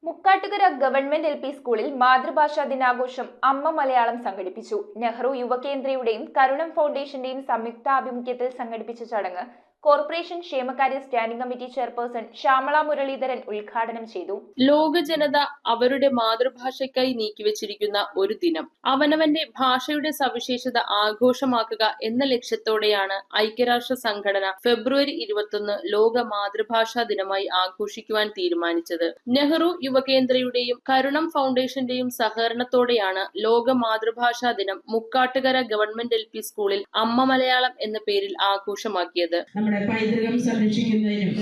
Mukkattukara government LP. സ്കൂളിൽ മാതൃഭാഷാ ദിനാഘോഷം അമ്മ മലയാളം സംഘടിപ്പിച്ചു. നെഹ്റു യുവകേന്ദ്രയുടെയും കരുണം ഫൗണ്ടേഷന്റെയും സംയുക്താഭിമുഖ്യത്തിൽ സംഘടിപ്പിച്ച ചടങ്ങ് കോർപ്പറേഷൻ ക്ഷേമകാര്യ standing committee chairperson Shyamala Muraleedharan ഉദ്ഘാടനം ചെയ്തു. ലോക ജനത അവരുടെ മാതൃഭാഷയ്ക്കായി നീക്കിവച്ചിരിക്കുന്ന ഒരു ദിനം അവനവന്റെ ഭാഷയുടെ സവിശേഷത ആഘോഷമാക്കുക എന്ന ലക്ഷ്യത്തോടെയാണ് ഐക്യരാഷ്ട്ര സംഘടന ഫെബ്രുവരി 21 ലോക മാതൃഭാഷാ ദിനമായി ആഘോഷിക്കുവാൻ തീരുമാനിച്ചത്. നെഹ്റു യുവകേന്ദ്രയുടെയും കരുണം ഫൗണ്ടേഷന്റെയും സഹകരണത്തോടെയാണ് ലോക മാതൃഭാഷാ ദിനം മുക്കാട്ടുകര ഗവൺമെന്റ് എൽ.പി. സ്കൂളിൽ അമ്മ മലയാളം എന്ന പേരിൽ ആഘോഷമാക്കിയത്. നമ്മുടെ പൈതൃകം സംരക്ഷിക്കുന്നതിനും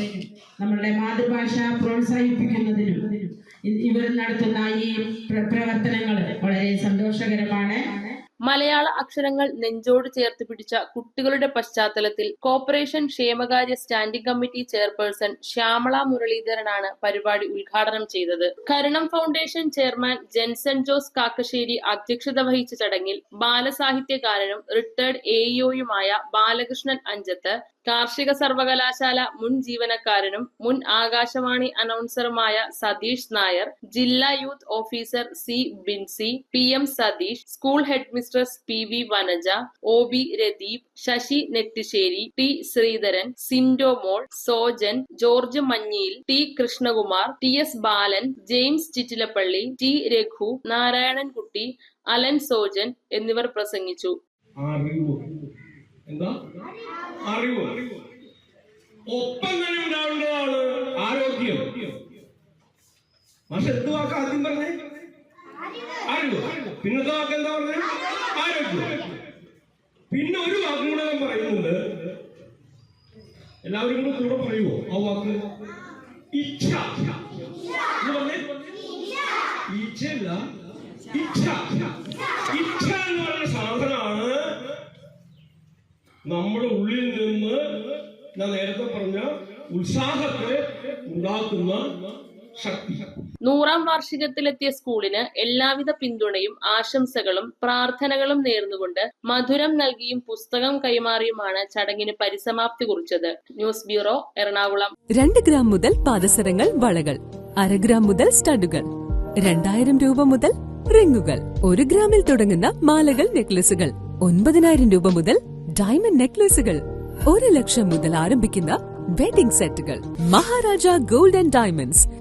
നമ്മുടെ മാതൃഭാഷ പ്രോത്സാഹിപ്പിക്കുന്നതിനും ഇവർ നടത്തുന്ന ഈ പ്രവർത്തനങ്ങൾ വളരെ സന്തോഷകരമാണ്. മലയാള അക്ഷരങ്ങൾ നെഞ്ചോട് ചേർത്ത് പിടിച്ച കുട്ടികളുടെ പശ്ചാത്തലത്തിൽ കോർപ്പറേഷൻ ക്ഷേമകാര്യ സ്റ്റാൻഡിംഗ് കമ്മിറ്റി ചെയർപേഴ്സൺ ശ്യാമള മുരളീധരനാണ് പരിപാടി ഉദ്ഘാടനം ചെയ്തത്. കരുണം ഫൗണ്ടേഷൻ ചെയർമാൻ ജെൻസൺ ജോസ് കാക്കശ്ശേരി അധ്യക്ഷത വഹിച്ച ചടങ്ങിൽ ബാലസാഹിത്യകാരനും റിട്ടയർഡ് എഇഒയുമായ ബാലകൃഷ്ണൻ അഞ്ചത്ത്, കാർഷിക സർവകലാശാല മുൻ ജീവനക്കാരനും മുൻ ആകാശവാണി അനൗൺസറുമായ സതീഷ് നായർ, ജില്ലാ youth officer C Binsy, PM Satheesh, school head mistress PV Vanaja, OB Radeep, Sasi Nettissery, T Sreedharan, Sindo Mol, Sojan, George Manjiyil, T Krishnakumar, TS Balan, James Chittilappally, T Raghu, Narayanankutty, Alan Sojan എന്നിവർ പ്രസംഗിച്ചു. അറിവ് ഒപ്പം തന്നെ ഉണ്ടാവേണ്ടതാണ് ആരോഗ്യം. പക്ഷെ എന്ത് വാക്ക് ആദ്യം പറഞ്ഞേ? അറിവ്. പിന്നത്തെ വാക്ക് എന്താ പറഞ്ഞേ? ആരോഗ്യം. പിന്നെ ഒരു വാക്കും കൂടെ ഞാൻ പറയുന്നുണ്ട്, എല്ലാവരും കൂടെ കൂടെ പറയുമോ ആ വാക്ക്? ഇച്ഛ എന്ന് പറഞ്ഞേ. ഇച്ഛല്ല, ഇച്ഛ. ഇച്ഛ എന്ന് പറയുന്ന സാധനമാണ് നമ്മുടെ ഉള്ളിൽ നിന്ന് ഞാൻ നേരത്തെ പറഞ്ഞ ഉത്സാഹത്തെ ഉണ്ടാക്കുന്ന ശക്തി. 100ാം വാർഷികത്തിലെത്തിയ സ്കൂളിന് എല്ലാവിധ പിന്തുണയും ആശംസകളും പ്രാർത്ഥനകളും നേർന്നുകൊണ്ട് മധുരം നൽകിയും പുസ്തകം കൈമാറിയുമാണ് ചടങ്ങിന് പരിസമാപ്തി കുറിച്ചത്. News bureau, Ernakulam. 2 ഗ്രാം മുതൽ പാദസരങ്ങൾ, വളകൾ, 1/2 ഗ്രാം മുതൽ സ്റ്റഡുകൾ, 2000 രൂപ മുതൽ റിങ്ങുകൾ, 1 ഗ്രാമിൽ തുടങ്ങുന്ന മാലകൾ, നെക്ലസുകൾ, 9000 രൂപ മുതൽ ഡയമണ്ട് നെക്ലസുകൾ, 1 ലക്ഷം മുതൽ ആരംഭിക്കുന്ന വെഡിംഗ് സെറ്റുകൾ. Maharaja gold and diamonds,